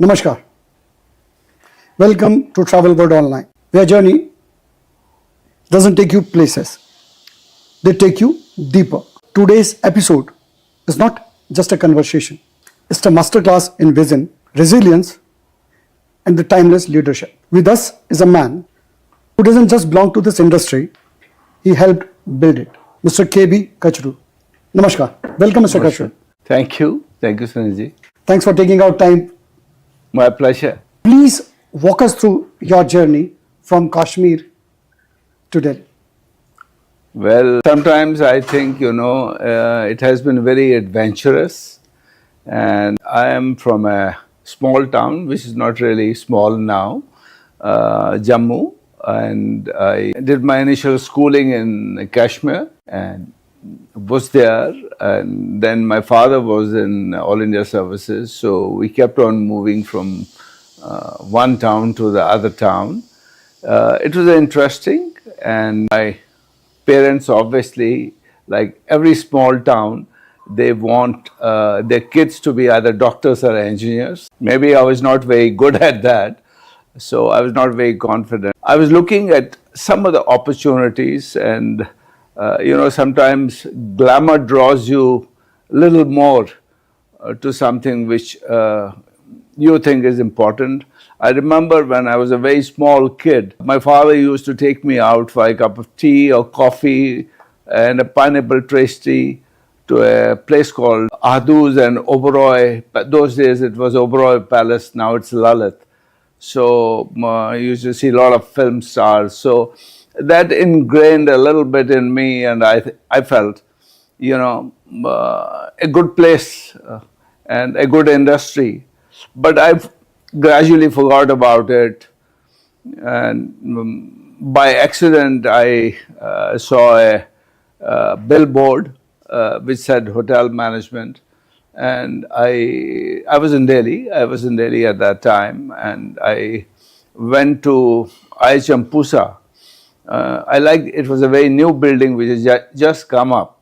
Namaskar. Welcome to Travel World Online, where journey doesn't take you places, they take you deeper. Today's episode is not just a conversation, it's a masterclass in vision, resilience, and the timeless leadership. With us is a man who doesn't just belong to this industry, he helped build it. Mr. KB Kachru. Namaskar. Welcome, Mr. Kachru. Thank you, Sunilji. Thanks for taking out time. My pleasure. Please walk us through your journey from Kashmir to Delhi. Well, sometimes I think, it has been very adventurous. And I am from a small town, which is not really small now, Jammu. And I did my initial schooling in Kashmir and was there. And then my father was in All India Services. So we kept on moving from one town to the other town. It was interesting. And my parents, obviously, like every small town, they want their kids to be either doctors or engineers. Maybe I was not very good at that, so I was not very confident. I was looking at some of the opportunities, and sometimes glamour draws you a little more to something which you think is important. I remember when I was a very small kid, my father used to take me out for a cup of tea or coffee and a pineapple tasty to a place called Ahduz and Oberoi. Those days it was Oberoi Palace, now it's Lalit. So I used to see a lot of film stars. So that ingrained a little bit in me, and I felt, a good place and a good industry. But I've gradually forgot about it, and by accident I saw a billboard which said hotel management, and I was in Delhi. I was in Delhi at that time, and I went to IHM Pusa. I liked it. Was a very new building which has just come up.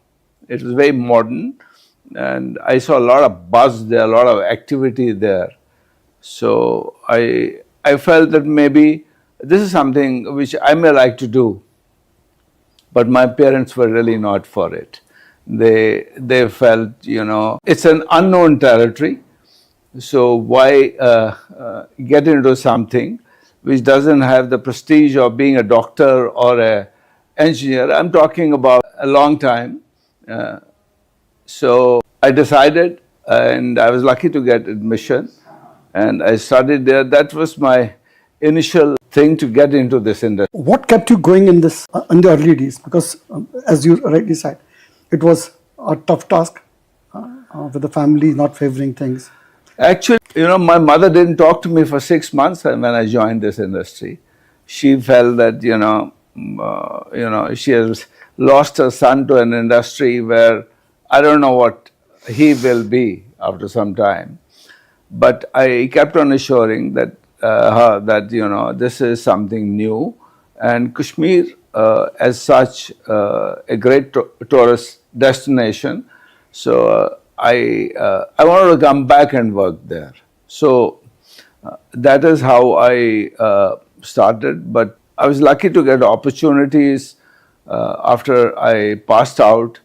It was very modern, and I saw a lot of buzz there, a lot of activity there. So I felt that maybe this is something which I may like to do, but my parents were really not for it. They felt, it's an unknown territory, so why get into something which doesn't have the prestige of being a doctor or an engineer. I'm talking about a long time. So I decided, and I was lucky to get admission, and I studied there. That was my initial thing to get into this industry. What kept you going in this in the early days? Because as you rightly said, it was a tough task with the family not favoring things. Actually, my mother didn't talk to me for 6 months when I joined this industry. She felt that, she has lost her son to an industry where I don't know what he will be after some time. But I kept on assuring that this is something new, and Kashmir, as such, a great tourist destination. So I wanted to come back and work there. So that is how I started. But I was lucky to get opportunities after I passed out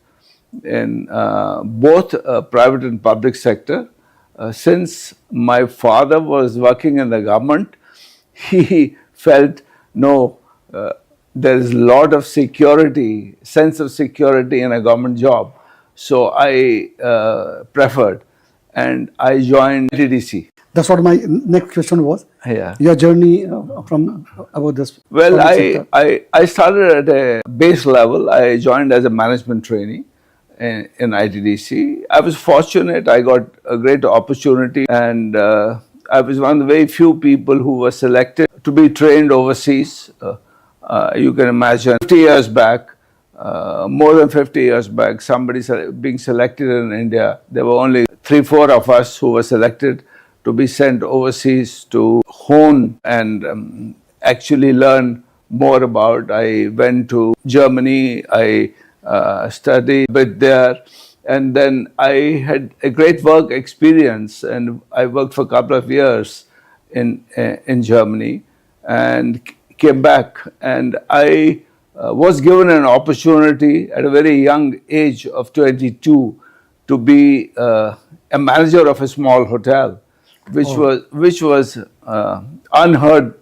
in both private and public sector. Since my father was working in the government, he felt, there is a lot of security, sense of security in a government job. So I preferred, and I joined ITDC. That's what my next question was. Yeah. Your journey from about this. Well, I started at a base level. I joined as a management trainee in ITDC. I was fortunate. I got a great opportunity, and I was one of the very few people who were selected to be trained overseas. You can imagine 50 years back, more than 50 years back, somebody being selected in India. There were only 3-4 of us who were selected to be sent overseas to hone and actually learn more about. I went to Germany. I studied a bit there, and then I had a great work experience, and I worked for a couple of years in Germany, and came back. And I was given an opportunity at a very young age of 22 to be a manager of a small hotel, which was unheard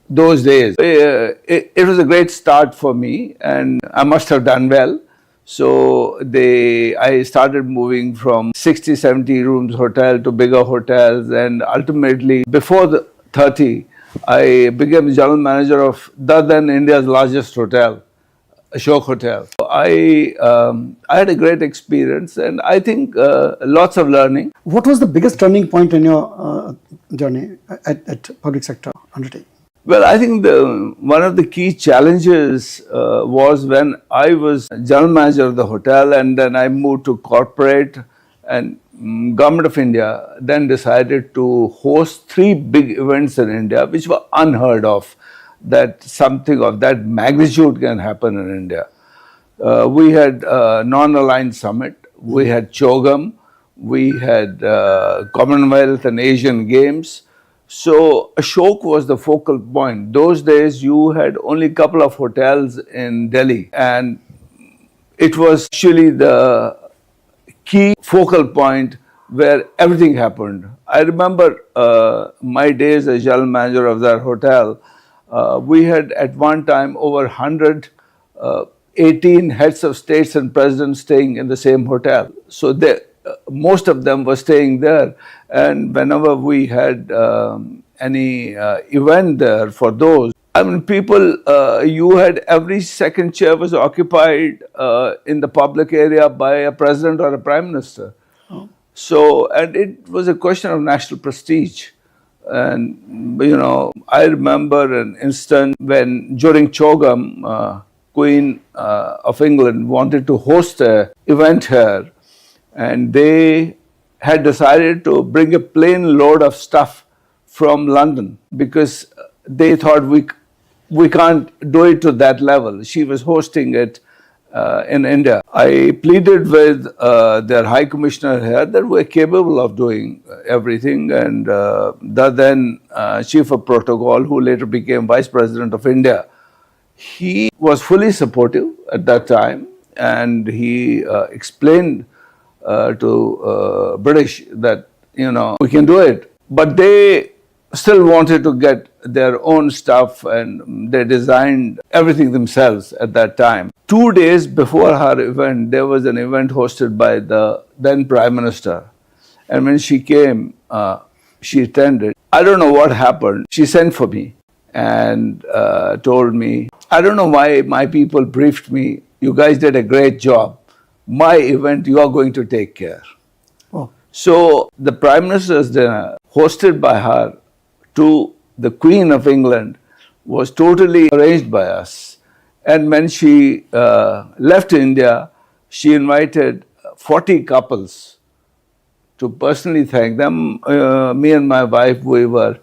those days. It was a great start for me, and I must have done well. So I started moving from 60, 70 rooms hotel to bigger hotels, and ultimately, before the 30, I became general manager of the then India's largest hotel, Ashok Hotel. I had a great experience, and I think lots of learning. What was the biggest turning point in your journey at public sector undertaking? Well, I think one of the key challenges was when I was general manager of the hotel, and then I moved to corporate, and Government of India then decided to host 3 big events in India, which were unheard of, that something of that magnitude can happen in India. We had Non-Aligned Summit, we had Chogam, we had Commonwealth and Asian Games. So Ashok was the focal point. Those days you had only a couple of hotels in Delhi, and it was actually the key focal point where everything happened. I remember my days as general manager of that hotel. We had at one time over 118 heads of states and presidents staying in the same hotel. So most of them were staying there, and whenever we had any event there for those, I mean, people, you had every second chair was occupied in the public area by a president or a prime minister. So, and it was a question of national prestige. And, you know, I remember an instant when during Chogam, Queen of England wanted to host an event here, and they had decided to bring a plane load of stuff from London because they thought we can't do it to that level. She was hosting it in India. I pleaded with their High Commissioner here that we're capable of doing everything, and the then Chief of Protocol, who later became Vice President of India, he was fully supportive at that time, and he explained to British that, you know, we can do it. But they still wanted to get their own stuff, and they designed everything themselves at that time. 2 days before her event, there was an event hosted by the then Prime Minister. And when she came, she attended. I don't know what happened. She sent for me and told me, I don't know why my people briefed me. You guys did a great job. My event, you are going to take care. Oh. So the Prime Minister's dinner, hosted by her to the Queen of England, was totally arranged by us. And when she left India, she invited 40 couples to personally thank them. Me and my wife, we were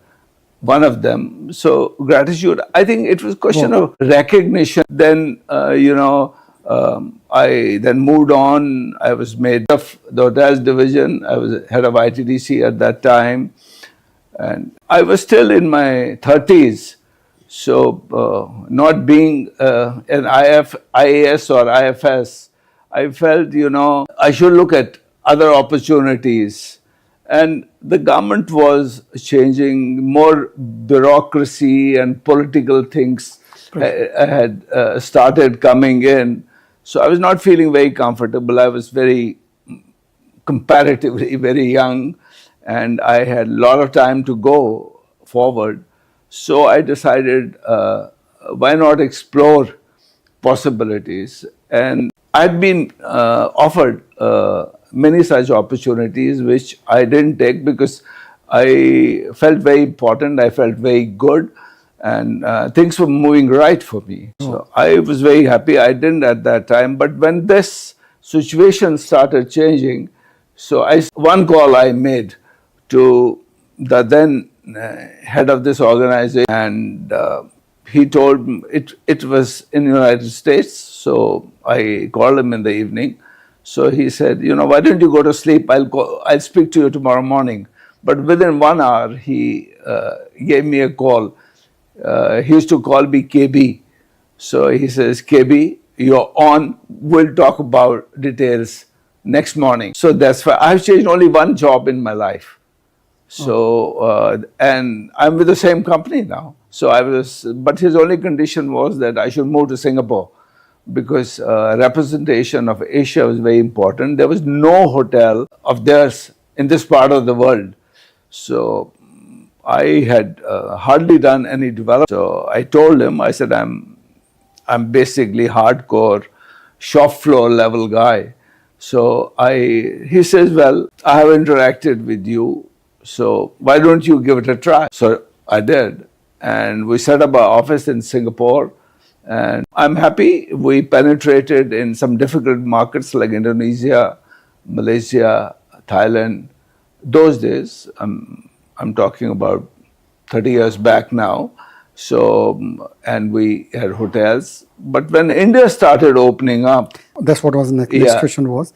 one of them. So gratitude, I think it was a question of recognition. Then, I then moved on. I was made of the hotels division. I was head of ITDC at that time. And I was still in my 30s. So not being an IAS or IFS, I felt, I should look at other opportunities. And the government was changing, more bureaucracy and political things had started coming in. So I was not feeling very comfortable. I was comparatively very young, and I had a lot of time to go forward. So I decided, why not explore possibilities? And I'd been offered many such opportunities, which I didn't take because I felt very important, I felt very good, and things were moving right for me. So I was very happy. I didn't at that time. But when this situation started changing, so one call I made to the then head of this organization, and he told me it was in the United States. So I called him in the evening. So he said, why don't you go to sleep? I'll speak to you tomorrow morning. But within 1 hour, he gave me a call. He used to call me KB. So he says, KB, you're on. We'll talk about details next morning. So that's why I've changed only one job in my life. So, and I'm with the same company now. So but his only condition was that I should move to Singapore because representation of Asia was very important. There was no hotel of theirs in this part of the world. So I had hardly done any development. So I told him, I said, I'm basically hardcore shop floor level guy. So he says, well, I have interacted with you, so why don't you give it a try? So I did, and we set up our office in Singapore, and I'm happy. We penetrated in some difficult markets like Indonesia, Malaysia, Thailand. Those days, I'm talking about 30 years back now. So, and we had hotels. But when India started opening up, That's what was the next Yeah. question was.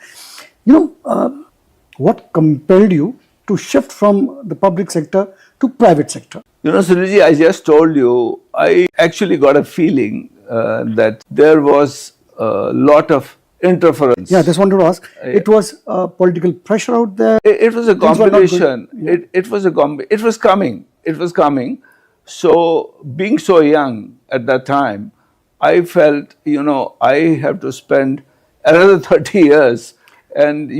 What compelled you to shift from the public sector to private sector? Sunilji, I just told you, I actually got a feeling that there was a lot of interference. Yeah, just wanted to ask. It was political pressure out there. It was a Things were not good. competition. It was coming. It was coming. So being so young at that time, I felt, I have to spend another 30 years. And,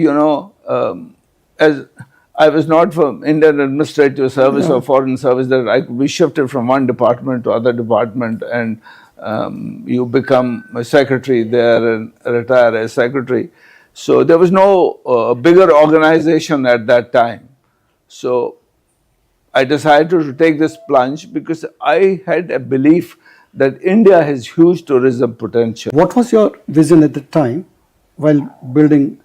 as I was not from Indian Administrative Service or Foreign Service, that I could be shifted from one department to other department, and you become a secretary there and retire as secretary. So there was no bigger organization at that time. So I decided to take this plunge because I had a belief that India has huge tourism potential. What was your vision at the time while building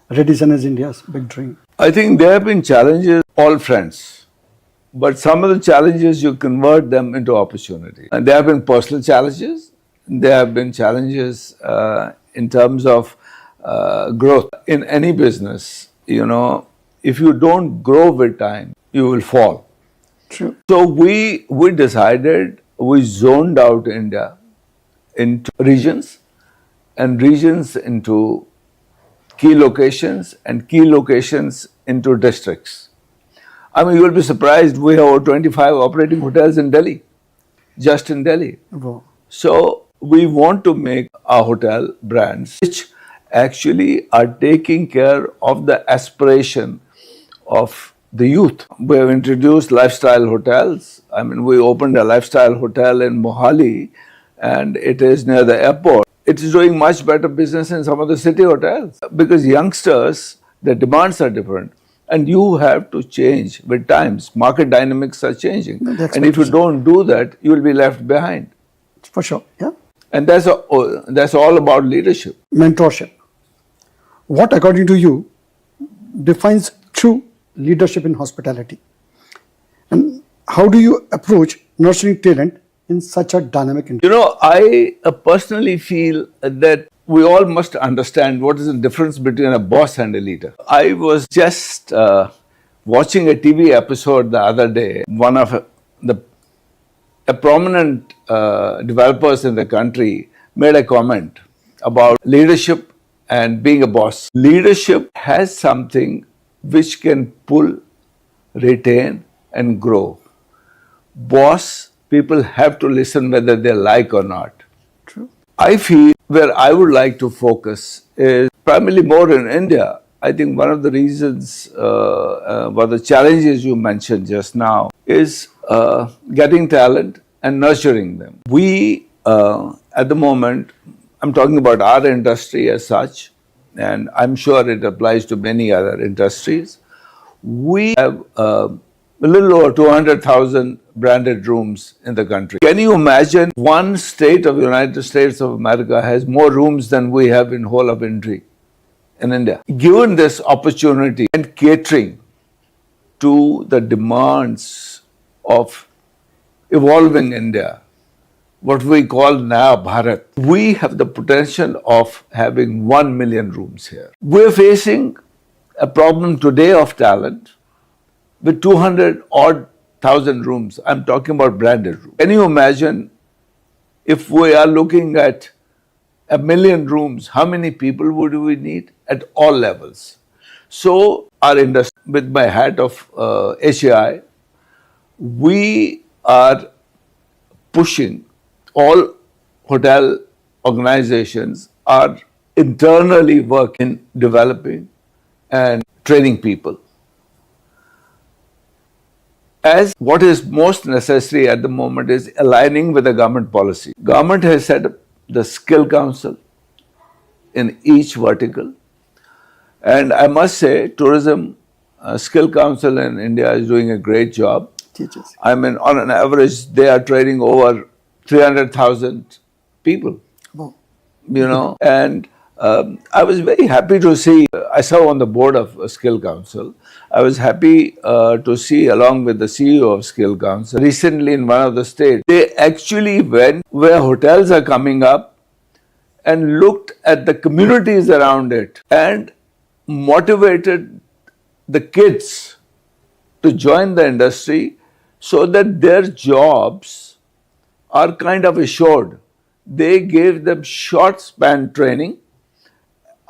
Radisson as India's big dream? I think there have been challenges, all friends, but some of the challenges you convert them into opportunity. And there have been personal challenges, there have been challenges in terms of growth. In any business, if you don't grow with time, you will fall. True. So we decided, we zoned out India into regions, and regions into key locations, and key locations into districts. I mean, you will be surprised, we have over 25 operating hotels in Delhi, just in Delhi. Wow. So we want to make our hotel brands which actually are taking care of the aspiration of the youth. We have introduced lifestyle hotels. I mean, we opened a lifestyle hotel in Mohali, and it is near the airport. It is doing much better business in some of the city hotels because youngsters, their demands are different, and you have to change with times. Market dynamics are changing, and if you don't do that, you will be left behind. For sure. Yeah. And that's all about leadership. Mentorship. What, according to you, defines true leadership in hospitality? And how do you approach nurturing talent in such a dynamic industry? I personally feel that we all must understand what is the difference between a boss and a leader. I was just watching a TV episode the other day. One of a prominent developers in the country made a comment about leadership and being a boss. Leadership has something which can pull, retain, and grow. Boss, people have to listen whether they like or not. True. I feel where I would like to focus is primarily more in India. I think one of the reasons, one of the challenges you mentioned just now is getting talent and nurturing them. We, at the moment, I'm talking about our industry as such, and I'm sure it applies to many other industries. We have a little over 200,000 branded rooms in the country. Can you imagine one state of the United States of America has more rooms than we have in whole of India? In India. Given this opportunity and catering to the demands of evolving India, what we call Naya Bharat, we have the potential of having 1 million rooms here. We're facing a problem today of talent, with 200 odd thousand rooms. I'm talking about branded rooms. Can you imagine if we are looking at 1,000,000 rooms, how many people would we need at all levels? So our industry, with my hat of HAI, we are pushing, all hotel organizations are internally working, developing and training people. As what is most necessary at the moment is aligning with the government policy. Government has set up the skill council in each vertical. And I must say, tourism skill council in India is doing a great job. Teachers. I mean, on an average, they are training over 300,000 people, Wow. you know. And I was very happy to see, I serve on the board of Skill Council. I was happy to see, along with the CEO of Skill Council, recently in one of the states, they actually went where hotels are coming up and looked at the communities around it and motivated the kids to join the industry so that their jobs are kind of assured. They gave them short span training.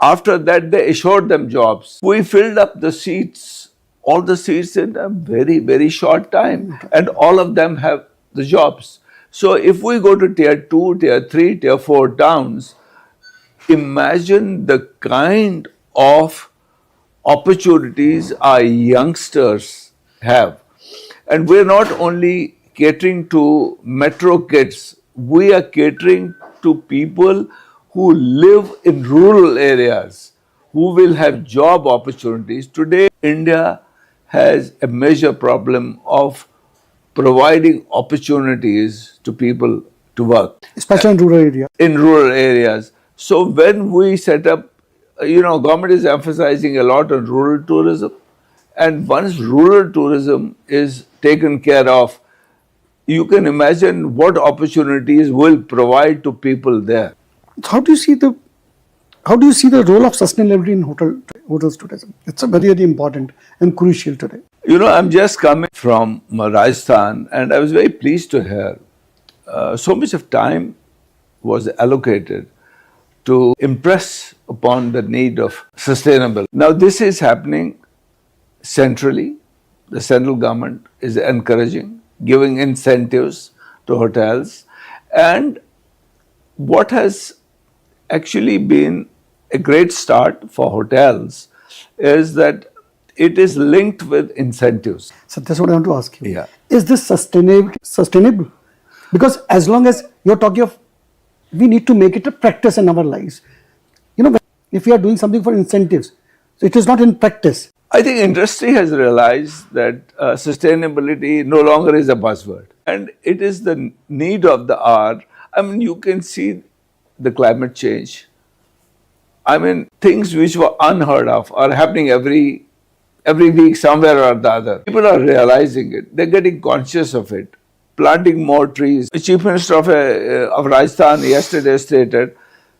After that, they assured them jobs. We filled up the seats, all the seats in a very, very short time, and all of them have the jobs. So if we go to tier 2, tier 3, tier 4 towns, imagine the kind of opportunities our youngsters have. And we're not only catering to metro kids, we are catering to people who live in rural areas, who will have job opportunities. Today, India has a major problem of providing opportunities to people to work. Especially in rural area. In rural areas. So when we set up, government is emphasizing a lot on rural tourism. And once rural tourism is taken care of, you can imagine what opportunities will provide to people there. How do you see the role of sustainability in hotels tourism? It's a very, very important and crucial today. I'm just coming from Radisson, and I was very pleased to hear so much of time was allocated to impress upon the need of sustainable. Now, this is happening centrally. The central government is encouraging, giving incentives to hotels. And what has actually been a great start for hotels is that it is linked with incentives. So that's what I want to ask you. Yeah. Is this sustainable? Because as long as you're talking of, we need to make it a practice in our lives. If we are doing something for incentives, so it is not in practice. I think industry has realized that sustainability no longer is a buzzword, and it is the need of the hour. I mean, you can see the climate change. I mean, things which were unheard of are happening every week somewhere or the other. People are realizing it. They're getting conscious of it. Planting more trees. The Chief Minister of Rajasthan yesterday stated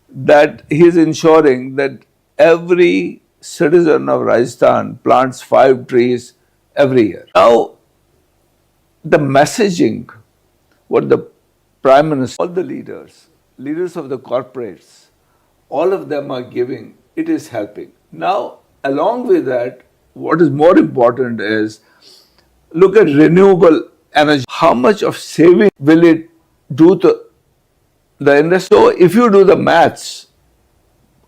that he is ensuring that every citizen of Rajasthan plants 5 trees every year. Now, the messaging, what the Prime Minister, all the leaders of the corporates, all of them are giving, it is helping. Now, along with that, what is more important is look at renewable energy. How much of saving will it do to the industry? So, if you do the maths,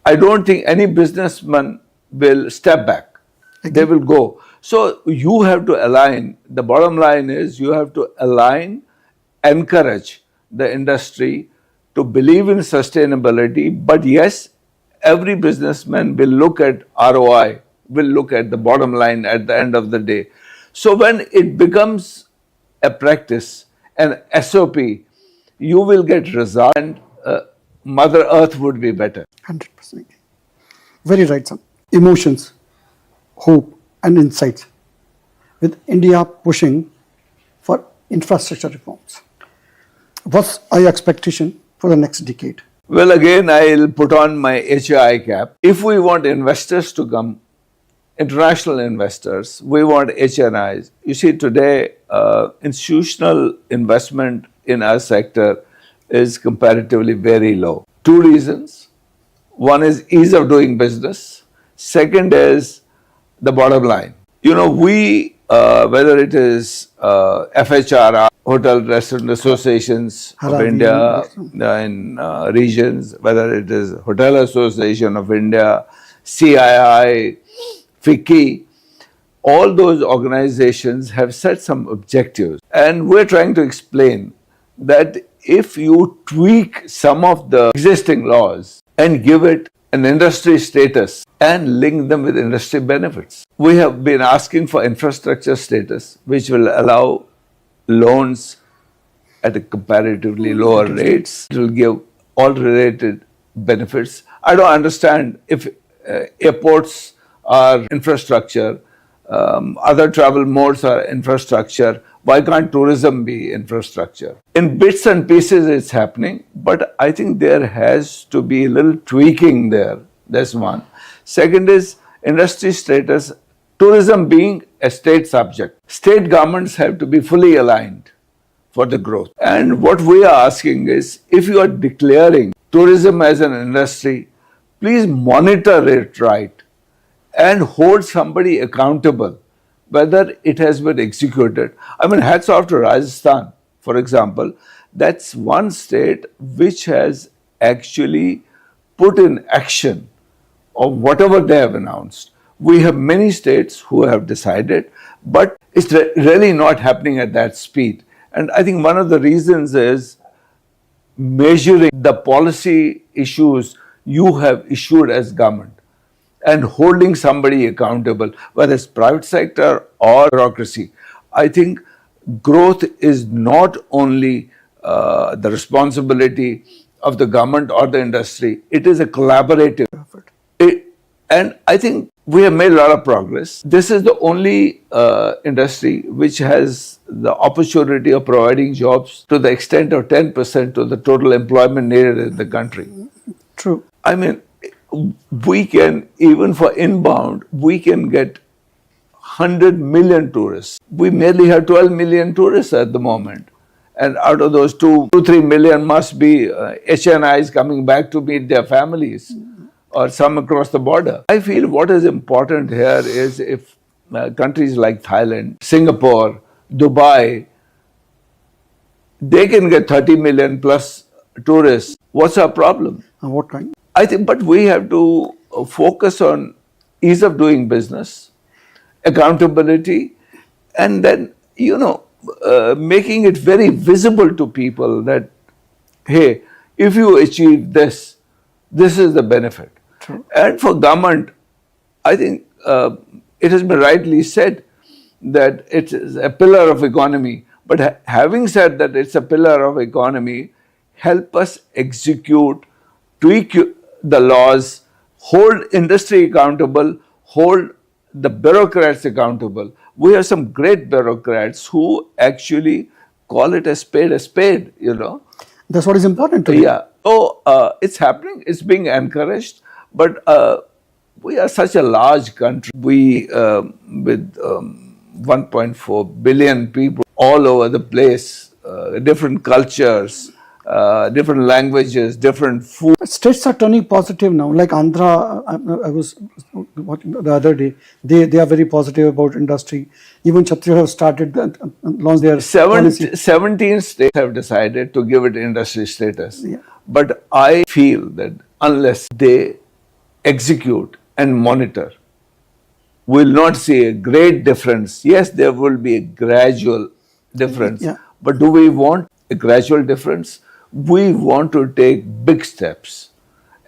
I don't think any businessman will step back. They will go. So, you have to align. The bottom line is you have to align, encourage the industry to believe in sustainability. But yes, every businessman will look at ROI, will look at the bottom line at the end of the day. So when it becomes a practice, an SOP, you will get results and Mother Earth would be better. 100%. Very right, sir. Emotions, hope and insights with India pushing for infrastructure reforms. What's your expectation for the next decade? Well, again, I'll put on my HAI cap. If we want investors to come international investors. We want HNIs. You see, today, institutional investment in our sector is comparatively very low. Two reasons. One is ease of doing business. Second is the bottom line. You know, whether it is FHRI, Hotel Restaurant Associations of Haravi, India in regions, whether it is Hotel Association of India, CII, FICCI, all those organizations have set some objectives. And we're trying to explain that if you tweak some of the existing laws and give it an industry status and link them with industry benefits. We have been asking for infrastructure status, which will allow loans at a comparatively lower rates. It will give all related benefits. I don't understand if airports are infrastructure, other travel modes are infrastructure. Why can't tourism be infrastructure? In bits and pieces it's happening, but I think there has to be a little tweaking there. That's one. Second is industry status, tourism being a state subject. State governments have to be fully aligned for the growth. And what we are asking is, if you are declaring tourism as an industry, please monitor it right and hold somebody accountable whether it has been executed. I mean, hats off to Radisson, for example. That's one state which has actually put in action of whatever they have announced. We have many states who have decided, but it's really not happening at that speed. And I think one of the reasons is measuring the policy issues you have issued as government and holding somebody accountable, whether it's private sector or bureaucracy. I think growth is not only the responsibility of the government or the industry, it is a collaborative effort. And I think we have made a lot of progress. This is the only industry which has the opportunity of providing jobs to the extent of 10% of the total employment needed in the country. True. I mean, we can, even for inbound, we can get 100 million tourists. We merely have 12 million tourists at the moment. And out of those 2-3 million must be HNIs coming back to meet their families or some across the border. I feel what is important here is if countries like Thailand, Singapore, Dubai, they can get 30 million plus tourists. What's our problem? What kind? I think, but we have to focus on ease of doing business, accountability, and then, making it very visible to people that, hey, if you achieve this, this is the benefit. True. And for government, I think it has been rightly said that it is a pillar of economy. But having said that it's a pillar of economy, help us execute, tweak the laws, hold industry accountable, hold the bureaucrats accountable. We have some great bureaucrats who actually call it a spade, That's what is important to me. Yeah. It's happening. It's being encouraged. But we are such a large country. We, with 1.4 billion people all over the place, different cultures, different languages, different food. States are turning positive now. Like Andhra, I was watching the other day. They are very positive about industry. Even Kachru have started launched their policy. 17 states have decided to give it industry status. Yeah. But I feel that unless they execute and monitor, we'll not see a great difference. Yes, there will be a gradual difference. Yeah. But do we want a gradual difference? We want to take big steps.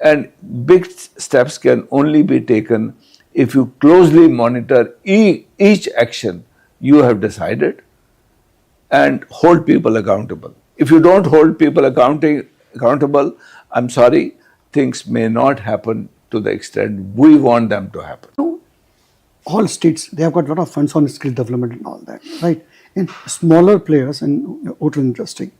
And big steps can only be taken if you closely monitor each action you have decided and hold people accountable. If you don't hold people accountable, I'm sorry, things may not happen to the extent we want them to happen. All states, they have got a lot of funds on skill development and all that, right? And smaller players in the hotel industry,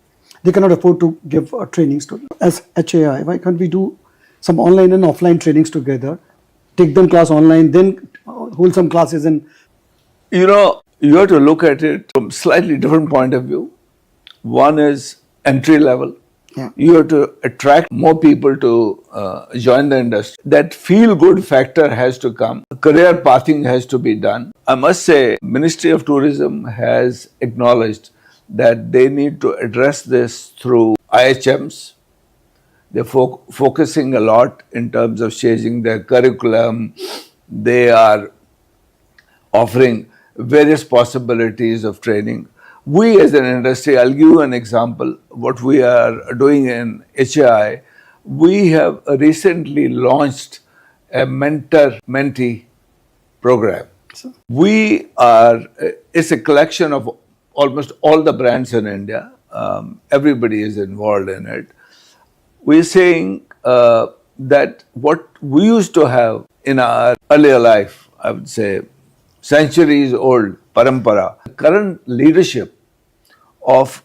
they cannot afford to give trainings to. As HAI, why can't we do some online and offline trainings together, take them class online, then hold some classes and You know, you have to look at it from slightly different point of view. One is entry level. yeah. You have to attract more people to join the industry. That feel-good factor has to come. Career pathing has to be done. I must say, Ministry of Tourism has acknowledged that they need to address this through IHMs. They're focusing a lot in terms of changing their curriculum. They are offering various possibilities of training. We as an industry, I'll give you an example, what we are doing in HAI, we have recently launched a mentor-mentee program. It's a collection of almost all the brands in India. Everybody is involved in it. We're saying that what we used to have in our earlier life, I would say, centuries old parampara, current leadership of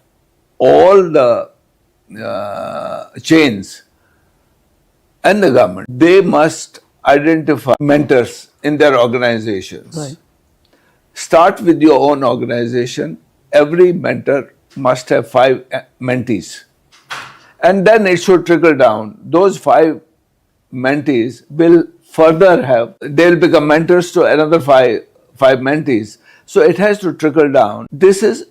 all the chains and the government, they must identify mentors in their organizations. Right. Start with your own organization. Every mentor must have 5 mentees. And then it should trickle down. Those 5 mentees will further they'll become mentors to another 5 mentees. So it has to trickle down. This is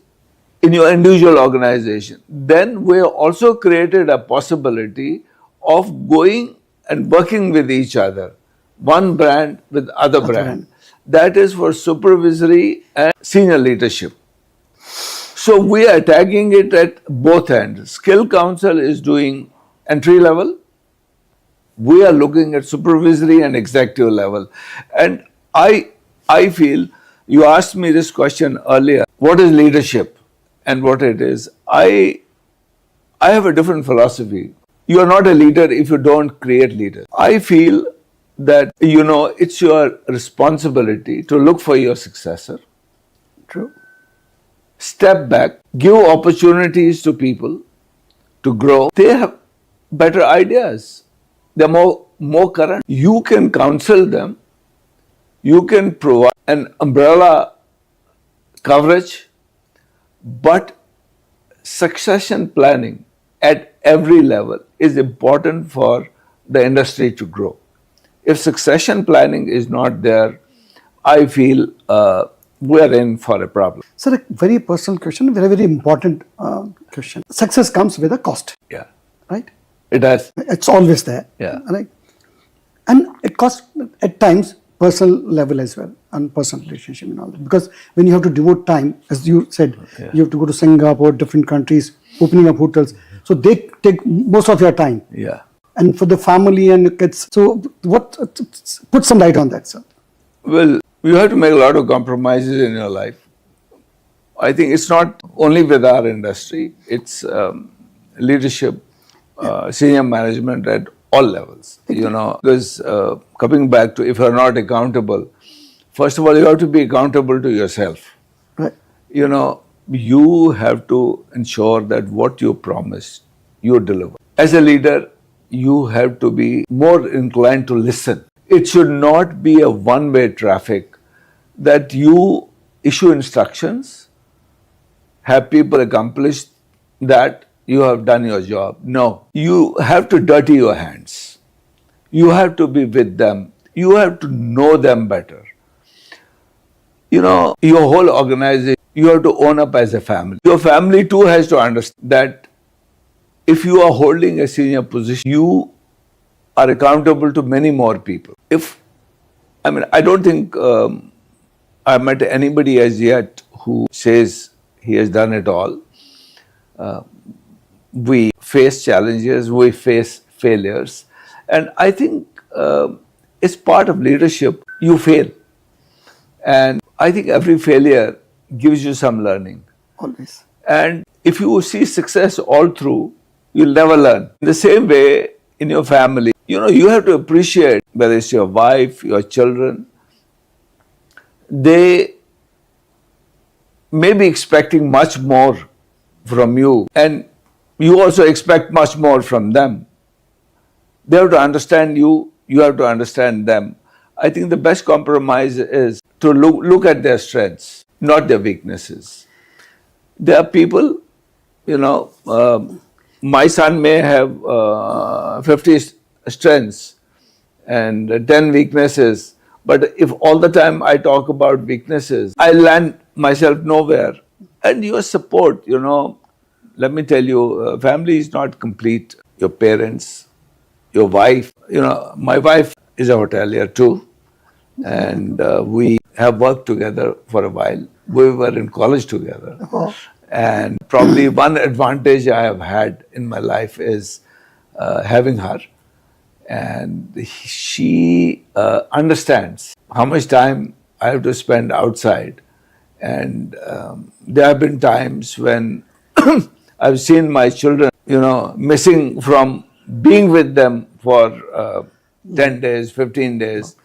in your individual organization. Then we also created a possibility of going and working with each other, one brand with other brand. That is for supervisory and senior leadership. So we are tagging it at both ends. Skill Council is doing entry level. We are looking at supervisory and executive level. And I feel, you asked me this question earlier, what is leadership and what it is? I have a different philosophy. You are not a leader if you don't create leaders. I feel that, it's your responsibility to look for your successor. True. Step back, give opportunities to people to grow. They have better ideas. They're more current. You can counsel them. You can provide an umbrella coverage, but succession planning at every level is important for the industry to grow. If succession planning is not there, I feel we are in for a problem. Sir, a very personal question, very, very important question. Success comes with a cost, Yeah, right? it has. It's always there. Yeah. Right? And it costs at times personal level as well and personal relationship and all that. Because when you have to devote time, as you said, you have to go to Singapore, different countries, opening up hotels. So they take most of your time. Yeah. And for the family and the kids. So put some light on that, sir. Well, you have to make a lot of compromises in your life. I think it's not only with our industry, it's leadership, senior management at all levels, because coming back to if you're not accountable, first of all, you have to be accountable to yourself. Right. You have to ensure that what you promised, you deliver. As a leader, you have to be more inclined to listen. It should not be a one-way traffic that you issue instructions, have people accomplish that, you have done your job. No, you have to dirty your hands. You have to be with them. You have to know them better. Your whole organization, you have to own up as a family. Your family too has to understand that if you are holding a senior position, you are accountable to many more people. I don't think I've met anybody as yet who says he has done it all. We face challenges, we face failures, and I think it's part of leadership. You fail, and I think every failure gives you some learning. Always. And if you see success all through, you'll never learn. In the same way, in your family, you have to appreciate whether it's your wife, your children. They may be expecting much more from you, and you also expect much more from them. They have to understand you, you have to understand them. I think the best compromise is to look at their strengths, not their weaknesses. There are people, my son may have 50 strengths and 10 weaknesses, but if all the time I talk about weaknesses, I land myself nowhere. And your support, let me tell you, family is not complete. Your parents, your wife, my wife is a hotelier too, and we have worked together for a while. We were in college together. Oh. And probably one advantage I have had in my life is having her. And she understands how much time I have to spend outside. And there have been times when I've seen my children, missing from being with them for 10 days, 15 days,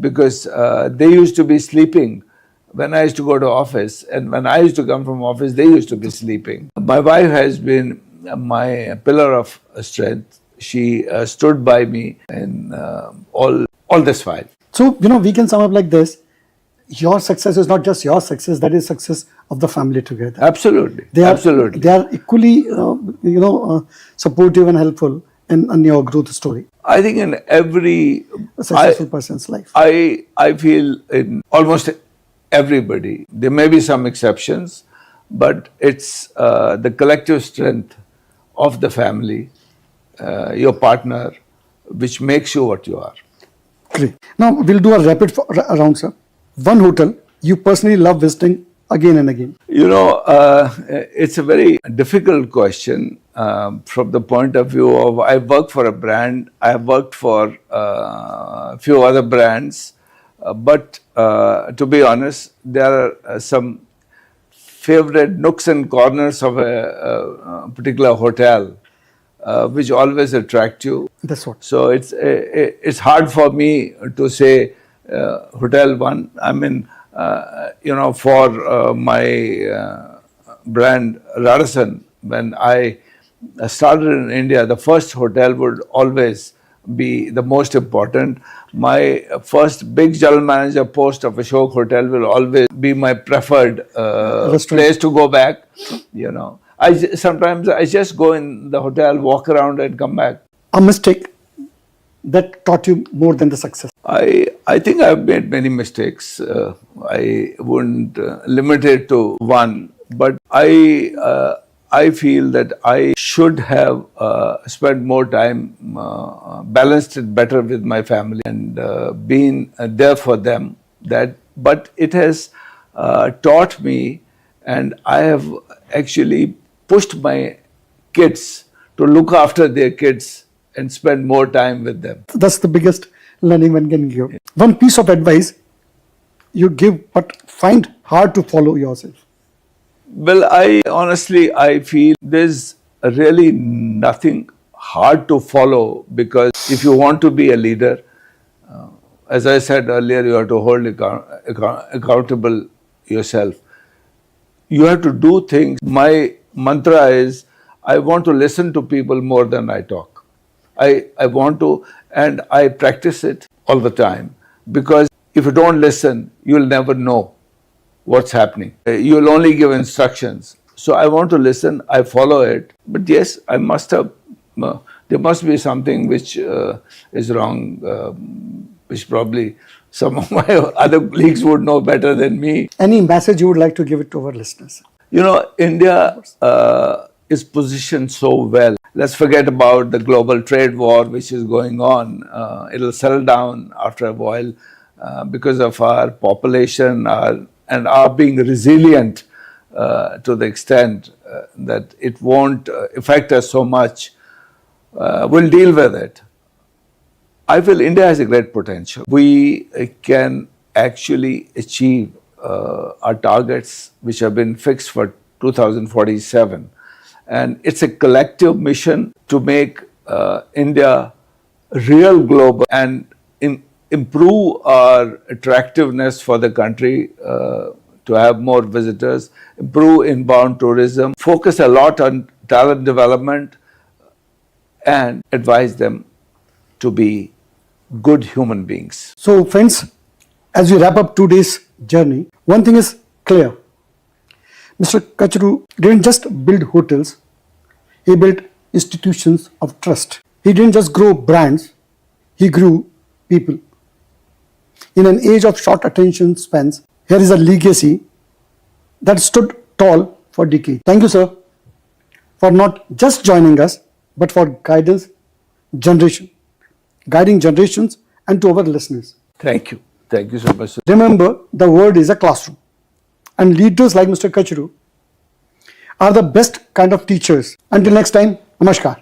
because they used to be sleeping when I used to go to office, and when I used to come from office, they used to be sleeping. My wife has been my pillar of strength. She stood by me in all this while. So, we can sum up like this. Your success is not just your success, that is success of the family together. Absolutely. Absolutely. They are equally, supportive and helpful in your growth story. I think in every A successful person's life. I feel in almost everybody, there may be some exceptions, but it's the collective strength of the family, your partner, which makes you what you are. Great. Now, we'll do a rapid round, sir. One hotel you personally love visiting again and again. It's a very difficult question from the point of view of I work for a brand, I have worked for a few other brands, but to be honest, there are some favorite nooks and corners of a particular hotel which always attract you. That's what. So it's hard for me to say hotel one. I mean, for my brand Radisson, when I started in India, the first hotel would always be the most important. My first big general manager post of Ashok Hotel will always be my preferred place to go back. Sometimes I just go in the hotel, walk around and come back. A mistake that taught you more than the success. I think I've made many mistakes. I wouldn't limit it to one, but I feel that I should have spent more time, balanced it better with my family and been there for them. But it has taught me, and I have actually pushed my kids to look after their kids and spend more time with them. That's the biggest learning one can give. One piece of advice you give but find hard to follow yourself. Well, I feel there's really nothing hard to follow, because if you want to be a leader, as I said earlier, you have to hold accountable yourself. You have to do things. My mantra is, I want to listen to people more than I talk. I want to, and I practice it all the time, because if you don't listen, you'll never know what's happening. You'll only give instructions. So I want to listen, I follow it. But yes, I must have, there must be something which is wrong, which probably some of my other colleagues would know better than me. Any message you would like to give it to our listeners? India is positioned so well. Let's forget about the global trade war which is going on. It'll settle down after a while because of our population and our being resilient to the extent that it won't affect us so much. We'll deal with it. I feel India has a great potential. We can actually achieve our targets which have been fixed for 2047. And it's a collective mission to make India real global and improve our attractiveness for the country, to have more visitors, improve inbound tourism, focus a lot on talent development, and advise them to be good human beings. So, friends, as we wrap up today's journey, one thing is clear. Mr. Kachru didn't just build hotels, he built institutions of trust. He didn't just grow brands, he grew people. In an age of short attention spans, here is a legacy that stood tall for decades. Thank you, sir, for not just joining us, but for guiding generations and to our listeners. Thank you. Thank you so much, sir. Remember, the world is a classroom, and leaders like Mr. Kachru are the best kind of teachers. Until next time, namaskar.